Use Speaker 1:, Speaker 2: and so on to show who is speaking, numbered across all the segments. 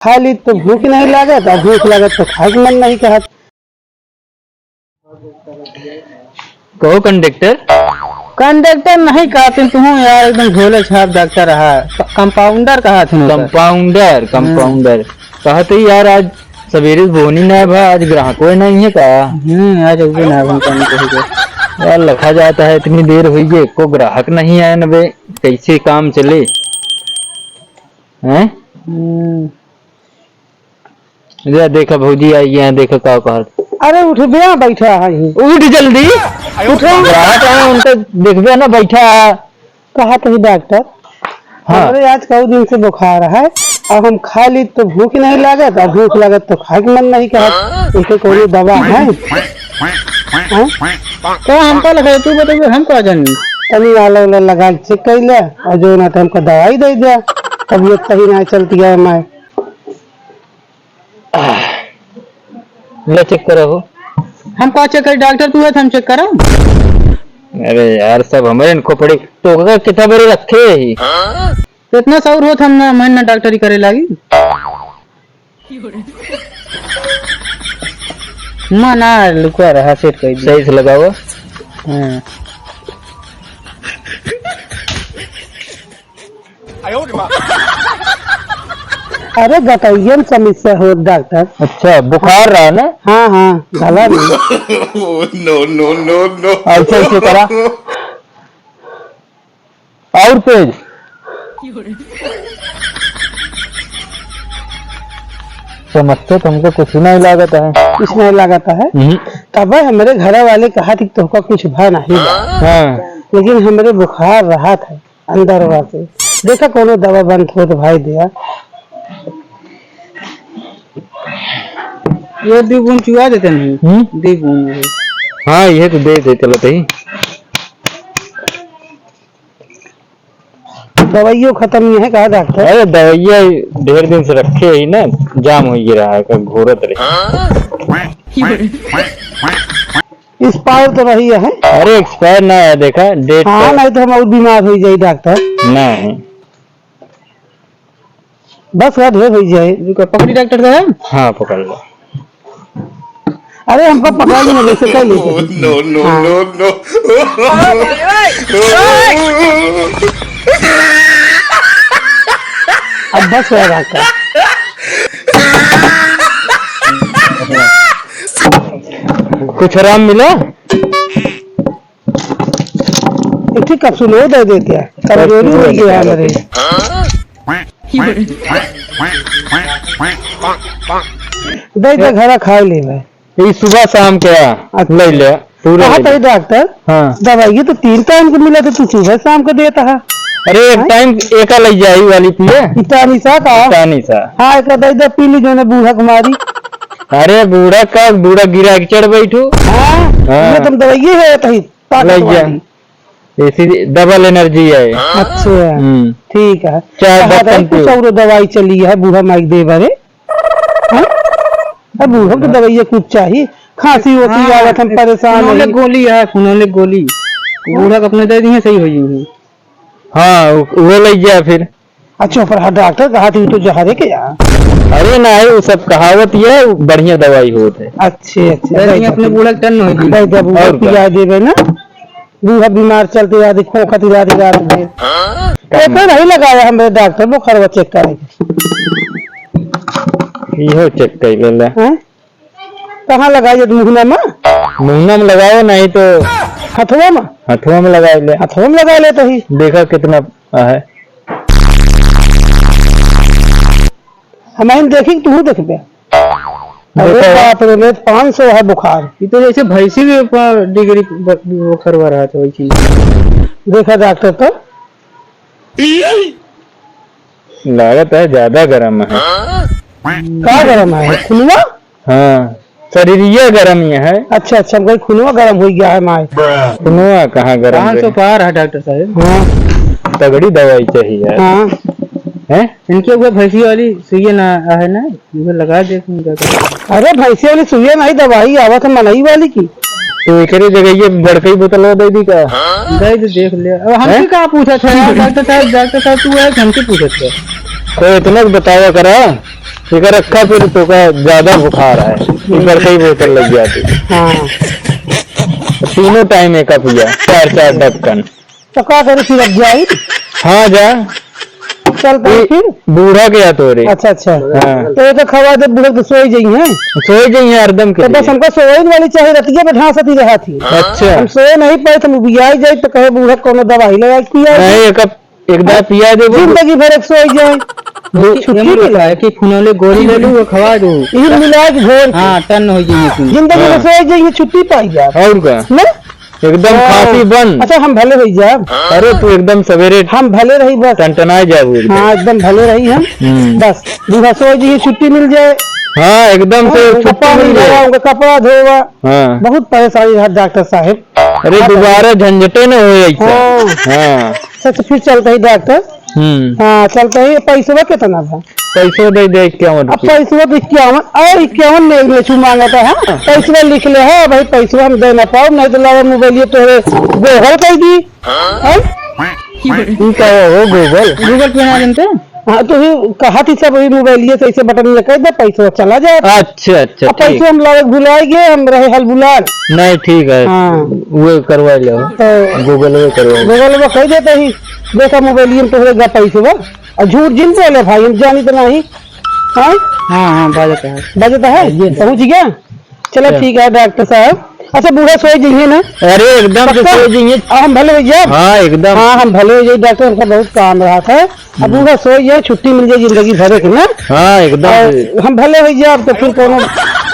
Speaker 1: खा ली तो भूख नहीं लागत और भूख लागत तो खाए के मन नहीं कहत।
Speaker 2: कहो कंडक्टर।
Speaker 1: कंडक्टर नहीं कहते तुम यार, एकदम झोले छाप डॉक्टर रहा। कंपाउंडर कहा थे।
Speaker 2: कंपाउंडर कहते ही यार आज सवेरे बोनी ना भा, आज ग्राहकों नहीं है का।
Speaker 1: आज उसे ना
Speaker 2: यार लिखा जाता है इतनी देर हुई है को ग्राहक नहीं आए न बे, कैसे काम चले हैं। देखा भौजी आई है, देखा का कहा।
Speaker 1: अरे उठ गया बैठा है,
Speaker 2: उठ जल्दी उठ, ग्राहक आए उनका देखबे ना बैठा है।
Speaker 1: कहा तो डॉक्टर हमारे आज कई दिन से बुखार है और हम खा ली तो भूख नहीं लागत और भूख लागत तो खाए के मन नहीं कहत। इनके कोई दवा है?
Speaker 2: तो हमको लगा तू बताइए हमको जानी
Speaker 1: तनी वाला लगा चेक कर ले और जो ना तो हमको दवाई दे दिया, तबीयत सही नहीं चलती है। मैं
Speaker 2: ले चेक करो।
Speaker 1: हम कौन चेक कर डॉक्टर तू है हम चेक करो।
Speaker 2: अरे यार सब हमारे इनको पड़े तो कितना बड़े रखे ही
Speaker 1: तो इतना सौर हो हम ना मन ना डॉक्टरी करे लगी मना लुका रहा सेट कर
Speaker 2: सही से लगाओ।
Speaker 1: अरे बताइए समस्या हो डॉक्टर।
Speaker 2: अच्छा बुखार रहा ना?
Speaker 1: हाँ हाँ गला नहीं।
Speaker 3: No no no no.
Speaker 2: अच्छा ऐसे करा और तेज। समझते तुमको कुछ नहीं लागत है।
Speaker 1: कुछ नहीं लागता है तब हमारे घर वाले कहा थी तुमको कुछ भा नहीं।
Speaker 2: हाँ।
Speaker 1: लेकिन हमारे बुखार रहा था अंदर से। देखा कोनो दवा बंद हो तो भाई दिया ये द्विगुण चुआ देते नहीं द्विगुण।
Speaker 2: हाँ ये तो दे दे चलो ही।
Speaker 1: दवाइयों खत्म नहीं है कहा डॉक्टर।
Speaker 2: अरे दवाइयाँ ढेर दिन से रखे ही ना, जाम हो ही रहा है कब घोरत रही।
Speaker 1: एक्सपायर तो रही है।
Speaker 2: अरे एक्सपायर ना है देखा डेट।
Speaker 1: हाँ नहीं तो हम और बीमार हो जाए डॉक्टर।
Speaker 2: नहीं
Speaker 1: बस याद हो जाए पकड़ी डॉक्टर का है।
Speaker 2: हाँ पकड़ लो।
Speaker 1: अरे हमको पकड़ा ही नहीं वैसे कर लेते।
Speaker 3: No no no no.
Speaker 1: अब बस है डॉक्टर।
Speaker 2: कुछ आराम मिला?
Speaker 1: एक ठीक कैप्सूल दे देते हैं कमजोरी हो गया हमारे। दे दे घर खा ले भाई।
Speaker 2: ये सुबह शाम क्या ले ले पूरा।
Speaker 1: कहा डॉक्टर
Speaker 2: हाँ
Speaker 1: दवाई तो 3 टाइम को मिला था, तू सुबह शाम को देता है।
Speaker 2: अरे एक टाइम एक ले जाई वाली पिए
Speaker 1: निशा का
Speaker 2: निशा।
Speaker 1: हाँ एक दे पी ली जो बूढ़ा कुमारी।
Speaker 2: अरे बूढ़ा का बूढ़ा गिरा के चढ़ बैठो।
Speaker 1: हाँ तुम दवाई है
Speaker 2: ऐसी डबल एनर्जी है।
Speaker 1: अच्छा ठीक है।
Speaker 2: कुछ
Speaker 1: और दवाई चली है बूढ़ा माइक दे बारे। बूढ़ा की दवाई कुछ चाहिए, खांसी होती है हम परेशान। गोली है खूनों गोली बूढ़ा को अपने दे दी है सही हो जाएगी।
Speaker 2: हाँ वो ले गया फिर।
Speaker 1: अच्छा पर डॉक्टर कहा थी तो जहारे के यहाँ।
Speaker 2: अरे ना वो सब कहावत है बढ़िया दवाई होते।
Speaker 1: अच्छे अच्छे अपने बूढ़ा टन हो पिया देवे ना। बूढ़ा बीमार चलते याद खोखत याद नहीं लगाया हमारे डॉक्टर बुखार चेक करेंगे।
Speaker 2: इहो चेक कर ले।
Speaker 1: कहाँ लगाइए मुहना में?
Speaker 2: मुहना में लगाओ नहीं तो हथुआ में लगा ले।
Speaker 1: हथुआ में लगा ले तो ही
Speaker 2: देखा कितना है।
Speaker 1: हमारे देखी तू देख पे। अरे बाप रे 500 है बुखार। ये तो जैसे भैंसी भी डिग्री बुखार हो रहा था वही चीज। देखा डॉक्टर तो
Speaker 2: लागत है ज्यादा गर्म है।
Speaker 1: क्या गर्म है? खुनवा?
Speaker 2: हाँ शरीरिया गर्म ये है।
Speaker 1: अच्छा अच्छा कोई खुनवा गर्म हो गया है माए।
Speaker 2: खुनवा कहाँ गर्म?
Speaker 1: 500 पार है डॉक्टर साहब। हाँ
Speaker 2: तगड़ी दवाई चाहिए।
Speaker 1: हाँ
Speaker 2: है
Speaker 1: इनके ऊपर भैंसी वाली सुइया ना है ना लगा दे। अरे भैंसी वाली सुइया नहीं दवाई आवत है मलाई वाली की।
Speaker 2: तो एक जगह ये बड़कई बोतल दे दी का दे
Speaker 1: देख ले। हमसे कहा पूछा था डॉक्टर साहब तू है हमसे पूछा था।
Speaker 2: तो इतना बताया करा फिकर रखा फिर तो का ज्यादा बुखार है फिकर कई बोतल लग जाती।
Speaker 1: हाँ
Speaker 2: तीनों टाइम एक पिया 4-4 ढक्कन।
Speaker 1: तो क्या करी फिर अब जाई
Speaker 2: हाँ जा
Speaker 1: चल पाई फिर।
Speaker 2: बूढ़ा गया तो रे।
Speaker 1: अच्छा अच्छा
Speaker 2: हाँ।
Speaker 1: तो ये तो खवा दे बुढ़े तो सोई जाई है।
Speaker 2: सोए जाइए हरदम के
Speaker 1: तो बस
Speaker 2: लिए।
Speaker 1: हमको सोई वाली चाहिए रतिया पे ढांस सती रहा थी।
Speaker 2: अच्छा
Speaker 1: हम सोए नहीं पाए तो बुझाई जाए तो कहे बूढ़ा कोनो दवाई लगा पिया
Speaker 2: नहीं एक बार पिया दे वो
Speaker 1: जिंदगी भर एक सोई जाए। छुट्टी मिला है
Speaker 2: कि फुनौले गोली ले लूँ वो खवा दूँ।
Speaker 1: ये मिला के घोर
Speaker 2: हाँ टन हो जाएगी
Speaker 1: जिंदगी में सोई जाए छुट्टी पाई जा
Speaker 2: और क्या
Speaker 1: ना।
Speaker 2: एकदम खांसी बंद।
Speaker 1: अच्छा हम भले रही जाब।
Speaker 2: अरे तू एकदम सवेरे
Speaker 1: हम भले रही बस।
Speaker 2: टनटना जाबू एकदम।
Speaker 1: हाँ एकदम भले रही हम बस बूढ़ा सोई जाइए छुट्टी मिल जाए।
Speaker 2: हाँ एकदम से छुट्टी मिल जाए।
Speaker 1: उनका कपड़ा धोवा
Speaker 2: हाँ
Speaker 1: बहुत परेशानी है डॉक्टर साहब।
Speaker 2: अरे दोबारा झंझटे न हो ऐसा। हाँ
Speaker 1: सच फिर चलते ही डॉक्टर। हाँ चलते ही पैसा कितना था।
Speaker 2: पैसों दे 51
Speaker 1: अब पैसा तो 51 और 51 में छू मांगा था। हाँ पैसा लिख ले है भाई पैसा हम दे ना पाओ नहीं तो लगा मोबाइल तोरे गोगल कर दी।
Speaker 2: गूगल
Speaker 1: पे ना जानते। हाँ तो कहा थी सब मोबाइल से ऐसे बटन में कर दे पैसा चला जाए।
Speaker 2: अच्छा अच्छा
Speaker 1: अब पैसे हम लोग भुलाए गए हम रहे हल बुलान।
Speaker 2: नहीं ठीक है
Speaker 1: हाँ
Speaker 2: वो करवा लो गूगल में करवा
Speaker 1: गूगल में कह देते ही देखा मोबाइल में तो पैसे वो और झूठ जिन बोले भाई हम जानी तो नहीं। हाँ हाँ बजता है पहुँच गया। चलो ठीक है डॉक्टर साहब। अच्छा बूढ़ा सोए जाइए ना।
Speaker 2: अरे एकदम से सो जाइए।
Speaker 1: हम भले हो जाए।
Speaker 2: हाँ एकदम
Speaker 1: हाँ हम भले हो जाए डॉक्टर हमका बहुत काम रहा था। अब बूढ़ा सोए जाए छुट्टी मिल जाए जिंदगी भर के ना।
Speaker 2: हाँ एकदम
Speaker 1: हम भले हो जाए तो फिर कोनो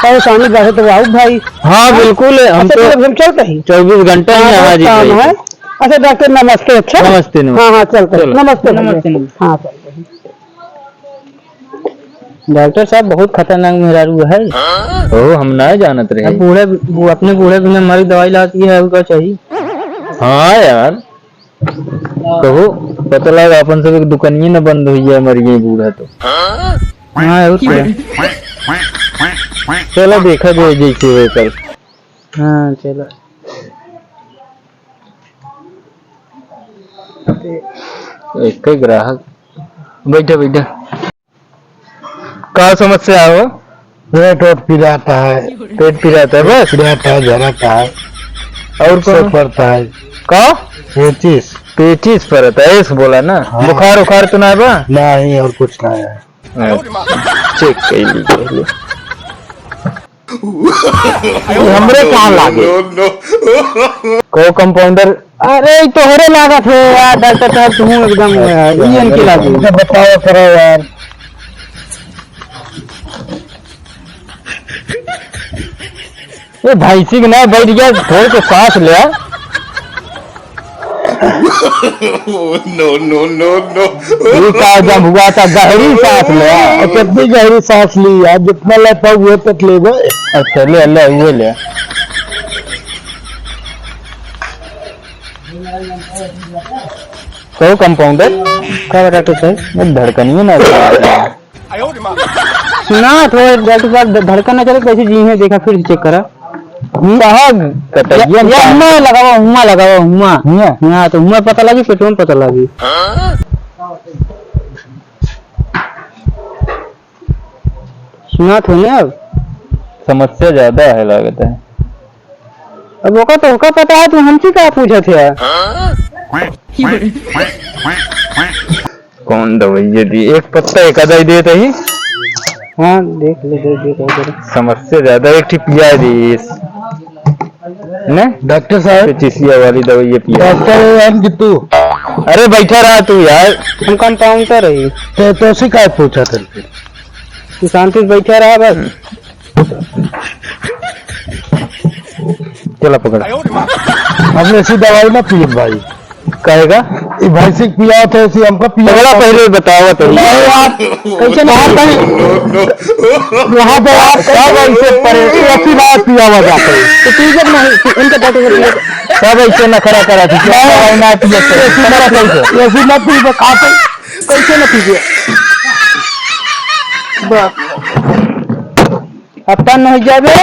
Speaker 1: परेशानी बढ़े तो आओ भाई।
Speaker 2: हाँ बिल्कुल हम तो
Speaker 1: हम चलते ही
Speaker 2: 24 घंटे ही यहाँ
Speaker 1: काम है। अच्छा डॉक्टर नमस्ते। अच्छा
Speaker 2: नमस्ते
Speaker 1: हाँ हाँ चलते नमस्ते नमस्ते हाँ चलते। डॉक्टर साहब बहुत खतरनाक मेहरारू है।
Speaker 2: ओ हम ना जानत रहे।
Speaker 1: बूढ़े अपने बूढ़े बिना हमारी दवाई लाती है क्या चाहिए।
Speaker 2: हाँ यार कहो पता लगा अपन सब एक दुकानिए न बंद हुई है मर गई बूढ़ा तो।
Speaker 1: हाँ
Speaker 2: चलो देखा जाए जैसे वो कल।
Speaker 1: हाँ चलो
Speaker 2: एक ही ग्राहक बैठा बैठा क्या समस्या है वो।
Speaker 4: पेट वोट पिलाता है,
Speaker 2: पेट पिराता है बस
Speaker 4: पिलाता है, झराता है
Speaker 2: और
Speaker 4: सब
Speaker 2: कौन
Speaker 4: पड़ता है।
Speaker 2: का
Speaker 4: पेचिस
Speaker 2: पेचिस पड़ता है ऐसे बोला ना।
Speaker 4: हाँ।
Speaker 2: बुखार उखार तो ना है बा।
Speaker 4: नहीं और कुछ नहीं है।
Speaker 2: चेक कर लीजिए हमरे कहाँ लागे
Speaker 3: no, no.
Speaker 2: को कंपाउंडर।
Speaker 1: अरे तोहरे लागत है यार डॉक्टर साहब तुम एकदम ये इनकी लागत
Speaker 4: तो बताओ करो यार।
Speaker 2: ये भाई सिंह ना बैठ गया थोड़े तो सांस लिया।
Speaker 3: Oh, no, no, no, no.
Speaker 2: ये का जब हुआ था गहरी सांस लिया।
Speaker 4: और कितनी गहरी सांस ली यार, जितना ले पाओ वो तक ले गए।
Speaker 2: अच्छा ले ले वो ले तो कंपाउंडर
Speaker 1: क्या डॉक्टर साहब
Speaker 2: धड़कनिए ना
Speaker 1: सुना तो डॉक्टर साहब धड़कन ना चले कैसे जी है देखा फिर चेक करा।
Speaker 2: कहाँ कटैया
Speaker 1: हुआ लगावा हुआ तो हुआ पता लगी पेट्रोल पता लगी। सुना तो नहीं अब
Speaker 2: समस्या ज्यादा है लगता है।
Speaker 1: अब वो का पता है तुम हमसे क्या पूछा थे यार।
Speaker 2: कौन दवाई दी एक पत्ता एक दवाई देते ही।
Speaker 1: हाँ देख ले
Speaker 2: समस्या ज्यादा एक ठीक पिया दी ने
Speaker 4: डॉक्टर साहब
Speaker 2: पेचिसिया वाली दवाई ये पिया।
Speaker 4: डॉक्टर एम गिट्टू
Speaker 2: अरे बैठा रहा तू यार।
Speaker 1: हम कंपाउंडर है
Speaker 4: तो शिकायत पूछा था फिर
Speaker 1: शांति से बैठा रहा बस।
Speaker 2: चला पकड़
Speaker 4: हमने ऐसी दवाई ना पी भाई।
Speaker 2: कहेगा
Speaker 4: ये भाई से पिया था ऐसी हमको पिया।
Speaker 2: पकड़ा पहले बताओ तो
Speaker 1: कैसे ना
Speaker 4: यहाँ पे आप सब ऐसे ऐसी बात पिया हुआ जाता है।
Speaker 1: तो ठीक है नहीं इनका डॉक्टर
Speaker 2: सब ऐसे नखरा करा थी ना
Speaker 4: ऐसी मत पी खाते
Speaker 1: कैसे ना पीजिए अब तन नहीं जावे।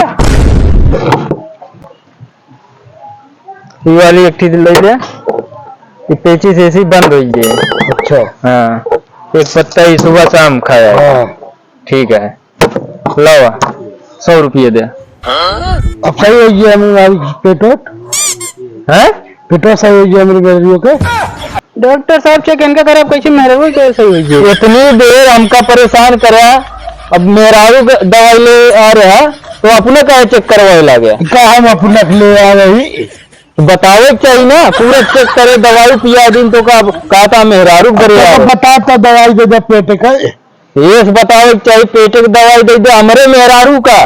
Speaker 2: ये वाली एक चीज ले ले। ये पेचिस ऐसी बंद हुई है।
Speaker 4: अच्छा
Speaker 2: हाँ एक पत्ता ही सुबह शाम खाया है।
Speaker 4: हाँ
Speaker 2: ठीक है, लावा 100 रुपये दे।
Speaker 4: अब सही हो गया हमारी पेटो
Speaker 2: हैं?
Speaker 4: पेटो सही हो गया मेरे बेरियो के।
Speaker 1: डॉक्टर साहब चेक इनका करे कैसे मेरे को कैसे हुई जी?
Speaker 2: इतनी देर हमका परेशान करा, अब मेहरारू दवाई ले आ रहा तो अपने का चेक करवाए ला गया।
Speaker 4: क्या हम अपना ले आ रही
Speaker 2: बतावे चाहिए ना, पूरा चेक करे, दवाई पिया दिन तो का कहता मेहरारू करे
Speaker 4: तो बताता दवाई दे दे पेट का।
Speaker 2: ये बतावे चाहिए पेट की दवाई दे दे हमारे मेहरारू का।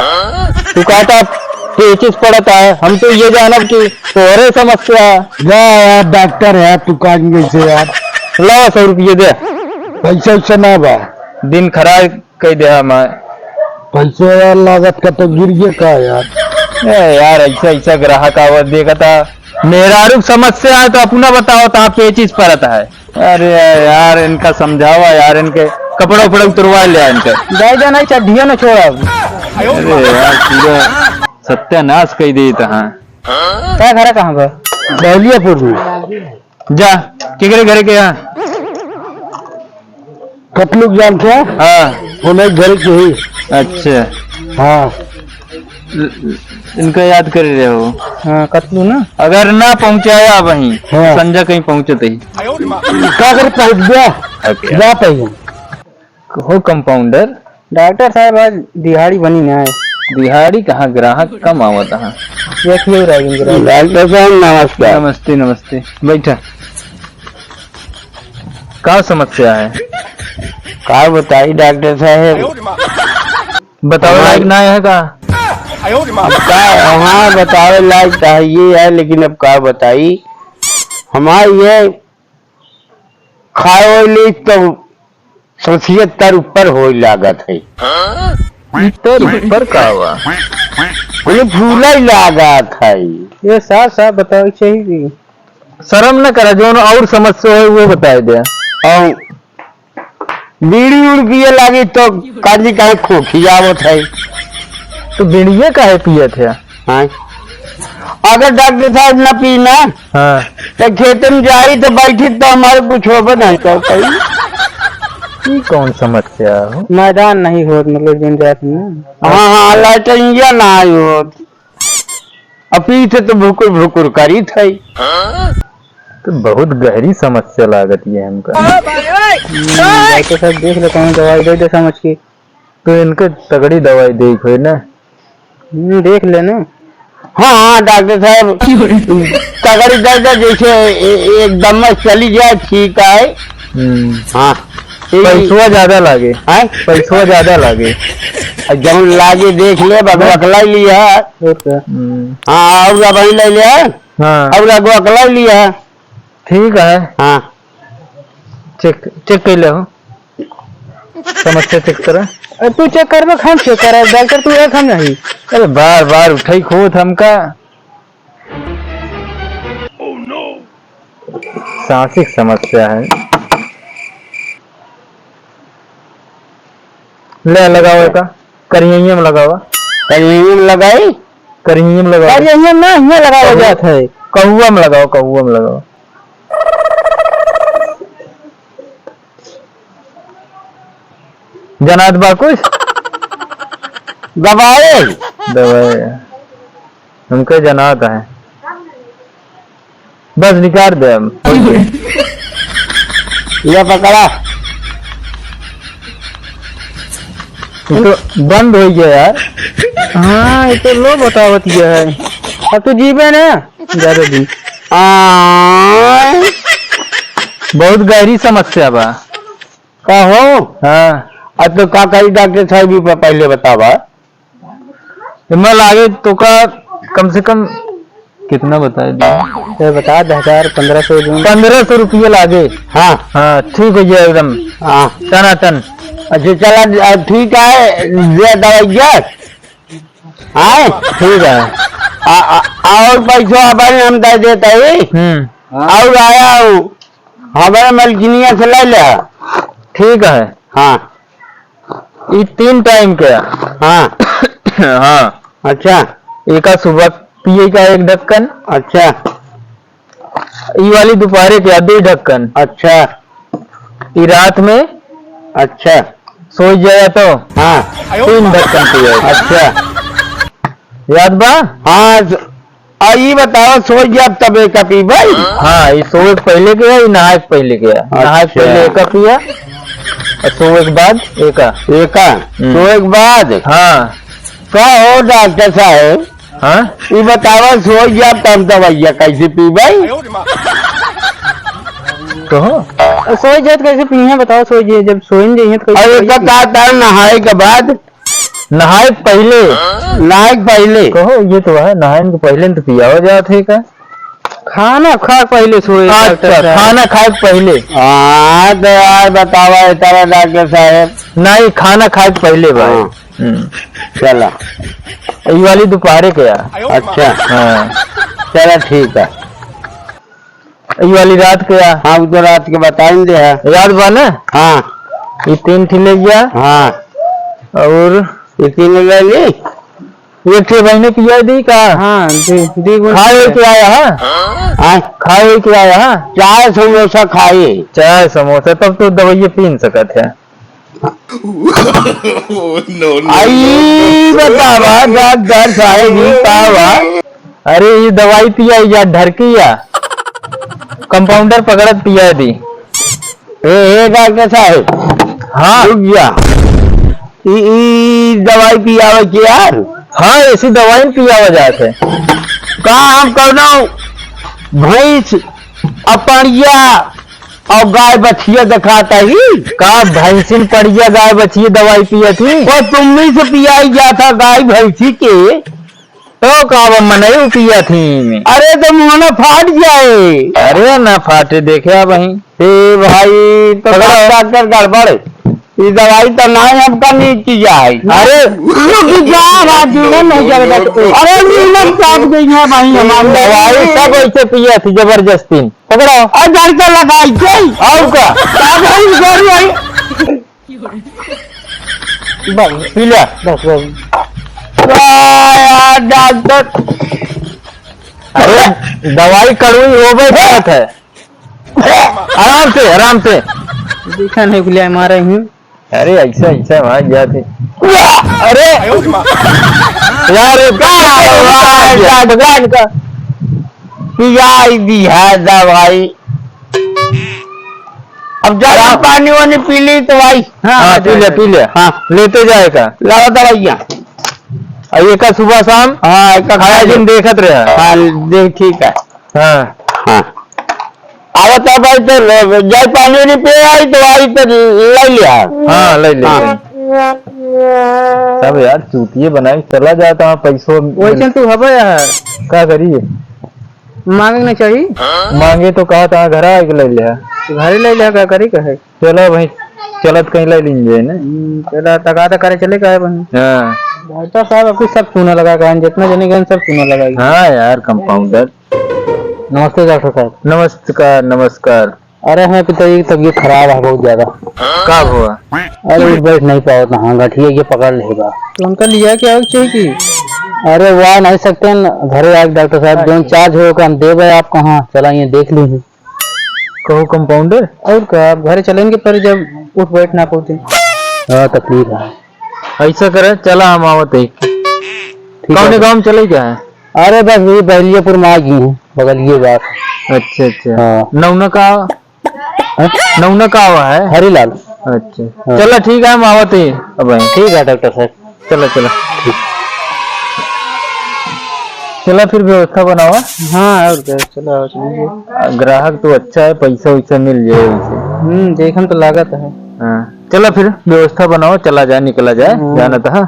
Speaker 2: तू कहता पेचिस पड़ता है, हम तो ये जानब कि तोहरे समस्या है।
Speaker 4: जा यार डॉक्टर है तू कान जैसे यार।
Speaker 2: लाओ 100 रुपये दे।
Speaker 4: पैसा वैसा ना बा,
Speaker 2: दिन खराब कह दे मैं।
Speaker 4: पैसे यार लागत का तो गिर गया का यार।
Speaker 2: यार ऐसा ऐसा ग्राहक आवाज देखा था, मेहरारू समस्या है तो अपना बताओ तो पेचिस पड़ता है। अरे यार इनका समझावा यार, इनके कपड़ा उपड़ा उतरवा लिया इनके।
Speaker 1: जाए जाना चढ़िया न छोड़ा।
Speaker 2: अरे यार पूरा सत्यानाश कह दी था।
Speaker 1: क्या घर कहाँ का?
Speaker 4: दहलियापुर में।
Speaker 2: जा केकरे घरे के यहाँ?
Speaker 4: कतलुक जान क्या?
Speaker 2: हाँ
Speaker 4: वो मेरे घर के ही।
Speaker 2: अच्छा
Speaker 4: हाँ
Speaker 2: इनका याद कर रहे हो?
Speaker 1: हाँ कतलू ना।
Speaker 2: अगर ना पहुंचाया वहीं
Speaker 4: हाँ।
Speaker 2: संजय कहीं पहुंचते ही
Speaker 4: क्या कर पहुंच गया जा पाई
Speaker 2: हो कंपाउंडर।
Speaker 1: डॉक्टर साहब आज दिहाड़ी बनी ना है।
Speaker 2: दिहाड़ी कहाँ, ग्राहक कम आवत है।
Speaker 1: देखिए
Speaker 4: डॉक्टर साहब नमस्कार।
Speaker 2: नमस्ते नमस्ते, बैठा। क्या समस्या है?
Speaker 4: क्या बताई डॉक्टर साहब?
Speaker 2: बताओ लायक ना है का?
Speaker 4: हाँ बतावे लायक चाहिए है, लेकिन अब क्या बताई हमारी ये खाए ली तो 77 ऊपर हो लागत है।
Speaker 2: ऊपर का हुआ?
Speaker 4: फूला ही लागत है।
Speaker 1: ये साफ साफ बताओ चाहिए।
Speaker 2: शर्म न करा, जो और समस्या है वो बताए दे।
Speaker 4: और बीड़ी उड़ पिए लगी तो काजी का खोखी आवत है।
Speaker 2: तो बीड़िए का है पिए थे?
Speaker 4: हाँ? अगर डॉक्टर साहब न पीना
Speaker 2: हाँ
Speaker 4: तो खेत में जाई तो बैठी तो हमारे कुछ हो नहीं तो
Speaker 2: ये कौन समस्या हो?
Speaker 1: मैदान नहीं हो मतलब दिन रात में।
Speaker 4: हाँ हाँ लाइटिंग ना आई हो अपी से तो भुकुर भुकुर करी थी।
Speaker 2: तो बहुत गहरी समस्या लागत है हमका।
Speaker 1: डॉक्टर साहब देख ले कौन दवाई दे दे समझ के।
Speaker 2: तो इनके तगड़ी दवाई देखो ना।
Speaker 1: देख ले ना।
Speaker 4: हाँ हाँ डॉक्टर साहब तगड़ी दर्द जैसे एकदम चली जाए ठीक है। हाँ
Speaker 2: पैसा ज्यादा लागे।
Speaker 4: हाँ
Speaker 2: पैसा ज्यादा लागे।
Speaker 4: जब लागे देख ले बगवकला लिया। हाँ और वही ले लिया।
Speaker 2: हाँ
Speaker 4: और बगवकला लिया।
Speaker 2: ठीक है।
Speaker 4: हाँ
Speaker 2: चेक चेक कर ले हो, समस्या चेक करा।
Speaker 1: तू चेक कर हम चेक कर डॉक्टर तू एक हम नहीं।
Speaker 2: अरे बार बार उठाई खोत हमका। सांसिक समस्या है। ले लगाओ का करिए में लगावा।
Speaker 4: कहीं लगाई
Speaker 2: करिए में लगाओ।
Speaker 1: अरे ये ना ये लगाया जाता है।
Speaker 2: कहुआ में लगाओ, कहुआ में लगाओ। जनात बा कुछ
Speaker 4: दबाए
Speaker 2: दवाई हमको जनात है, बस निकाल दे हम।
Speaker 4: ये पकड़ा
Speaker 2: तो बंद हो गया यार।
Speaker 1: हाँ ये तो लो बतावत ये है। अब तू जीवे ना ज्यादा दिन।
Speaker 2: बहुत गहरी समस्या बा।
Speaker 4: का हो?
Speaker 2: हाँ
Speaker 4: अब तो का कही डॉक्टर साहब भी पहले बतावा।
Speaker 2: मैं लागे तो का कम से कम कितना बताए
Speaker 1: तो बता 1000-1500 दूँ।
Speaker 2: 1500 रुपये लागे।
Speaker 4: हाँ
Speaker 2: हाँ ठीक हो गया एकदम
Speaker 4: हाँ
Speaker 2: टनाटन।
Speaker 4: अच्छा चला ठीक है ये दवाइया हाँ
Speaker 2: ठीक है।
Speaker 4: और पैसा हमारे हम दे देते ही। और आया हूँ हमारे मलकिनिया से ले लिया।
Speaker 2: ठीक है।
Speaker 4: हाँ
Speaker 2: ये 3 टाइम का।
Speaker 4: हाँ
Speaker 2: हाँ
Speaker 4: अच्छा
Speaker 2: एक सुबह पिए का 1 ढक्कन।
Speaker 4: अच्छा
Speaker 2: ये वाली दोपहर के 2 ढक्कन।
Speaker 4: अच्छा
Speaker 2: ये रात में
Speaker 4: अच्छा
Speaker 2: सो जाए तो
Speaker 4: हाँ
Speaker 2: 3 ढक्कन पिया।
Speaker 4: अच्छा
Speaker 2: याद बा?
Speaker 4: हाँ ये बताओ सो जब तब एक पी भाई।
Speaker 2: हाँ ये सोए के पहले किया, ये नहाए के पहले किया। नहाए के पहले एक पिया और सोए के बाद एक।
Speaker 4: सोए के बाद
Speaker 2: हाँ
Speaker 4: का हो डॉक्टर साहब,
Speaker 2: हाँ
Speaker 4: ये बताओ सो जब तब दवाइया कैसे पी भाई।
Speaker 2: कहो
Speaker 1: सोई जाए तो कैसे पी है बताओ। सोई जाए जब सोइन जाइए तो
Speaker 4: और एक बताता नहाए के बाद,
Speaker 2: नहाए के पहले।
Speaker 4: नहाए के पहले
Speaker 2: कहो ये तो है, नहाए के पहले तो पिया हो जाते का।
Speaker 1: खाना खा पहले सोए।
Speaker 2: अच्छा खाना खाए के पहले।
Speaker 4: हाँ तो यार बतावा तारा डॉक्टर साहब।
Speaker 2: नहीं खाना खाए के पहले भाई।
Speaker 4: चला
Speaker 2: ये वाली दोपहर क्या?
Speaker 4: अच्छा
Speaker 2: हाँ
Speaker 4: चला ठीक है।
Speaker 2: ये वाली रात क्या?
Speaker 4: हाँ तो रात के बताएंगे है।
Speaker 2: याद बा ना?
Speaker 4: हाँ
Speaker 2: ये 3 ठे ले गया
Speaker 4: हाँ
Speaker 2: और
Speaker 4: ये 3 ले ली।
Speaker 2: एक ठे महीने पिया दी का।
Speaker 1: हाँ
Speaker 2: खाए के आया है?
Speaker 4: हाँ
Speaker 2: खाए के आया है?
Speaker 4: चाय समोसा खाए।
Speaker 2: चाय समोसा तब तो दवाई पी न सकत है।
Speaker 3: no, no.
Speaker 4: आई बतावा डॉक्टर साहब ये बतावा।
Speaker 2: अरे ये दवाई पिया या ढरकी या कंपाउंडर पकड़त पिया दी।
Speaker 4: ए डॉक्टर साहब
Speaker 2: हाँ
Speaker 4: रुक जा। ई दवाई पियावे के यार।
Speaker 2: हाँ ऐसी दवाई में पिया हो जाते।
Speaker 4: कहा हम करना भैंस अपड़िया और गाय बछिया दिखाता ही
Speaker 2: का भैंसिन पड़िया गाय बचिए दवाई पिया थी।
Speaker 4: वो तुम ही से पियाई जाता गाय भैंसी के।
Speaker 2: तो का मनई पिया थी में।
Speaker 4: अरे तो मुंह फाट जाए।
Speaker 2: अरे ना फाटे देखे वही।
Speaker 4: भाई तो डॉक्टर गड़बड़, ये दवाई तो ना हमका नीचे जाए।
Speaker 2: अरे
Speaker 1: रुक जा राजू नहीं जाएगा तो।
Speaker 4: अरे नीलम काट गई है भाई हमारी
Speaker 2: दवाई सब ऐसे पिया थी जबरदस्ती। पकड़ो
Speaker 4: और डॉक्टर लगाई गई
Speaker 2: और का पी लिया
Speaker 4: यार डॉक्टर।
Speaker 2: अरे दवाई कड़वी हो गई बात है। आराम से
Speaker 1: देखा नहीं बुलाया मारा हूँ।
Speaker 2: अरे ऐसा ऐसा वहां जाते। अरे यार
Speaker 4: पियाई दी है दवाई। अब ज्यादा पानी वानी पी ली तो भाई।
Speaker 2: हाँ पी लिया हाँ लेते जाएगा।
Speaker 4: लाओ दवाइया।
Speaker 2: ये का सुबह शाम
Speaker 4: हाँ
Speaker 2: खाया दिन देखत रहे।
Speaker 4: हाँ देख ठीक है।
Speaker 2: हाँ
Speaker 4: हाँ आवत है भाई तो जाए पानी नहीं पे आई तो आई तो ले लिया।
Speaker 2: हाँ ले सब यार चूतिए बनाई चला जाता हूँ पैसों।
Speaker 1: वैसे तू हवा यार
Speaker 2: क्या करिए
Speaker 1: मांगना चाहिए।
Speaker 2: मांगे तो कहा था घर आके ले लिया।
Speaker 1: घर ले लिया क्या करी कहे।
Speaker 2: चलो भाई चलत कहीं ले लीजिए ना।
Speaker 1: चला तका करे चले कहे बहन।
Speaker 2: हाँ
Speaker 1: डॉक्टर साहब आपको सब चूना लगा गए जितना जने गए सब चूना लगाएंगे।
Speaker 2: हाँ यार कंपाउंडर।
Speaker 1: नमस्ते डॉक्टर साहब।
Speaker 2: नमस्कार नमस्कार।
Speaker 1: अरे हमें पिताजी की तबीयत खराब है बहुत ज्यादा।
Speaker 2: कब हुआ?
Speaker 1: अरे बैठ नहीं पाओ ना। हाँ गठिया ये पकड़ लेगा तो उनका लिया क्या चाहिए की। अरे वह नहीं सकते घरे आए डॉक्टर साहब जो चार्ज हो हम दे गए आप कहाँ चला ये देख ली।
Speaker 2: कहो कंपाउंडर
Speaker 1: और क्या आप घर चलेंगे पर जब उठ बैठ ना पाते। हाँ तकलीफ है।
Speaker 2: ऐसा करे चला हम आवत है। कौन गाँव चले क्या है?
Speaker 1: अरे बस ये बहलियापुर में आ गई है बगल ये बात।
Speaker 2: अच्छा अच्छा
Speaker 1: हाँ।
Speaker 2: नौना का हुआ है
Speaker 1: हरीलाल।
Speaker 2: अच्छा चलो ठीक है हम आवत है अब।
Speaker 1: ठीक है डॉक्टर साहब।
Speaker 2: चलो चला फिर व्यवस्था बनाओ।
Speaker 1: हाँ और क्या चलो चलिए।
Speaker 2: ग्राहक तो अच्छा है पैसा वैसा मिल जाए वैसे।
Speaker 1: देखन तो लागत है।
Speaker 2: हाँ चलो फिर व्यवस्था बनाओ चला जाए निकला जाए जाना था।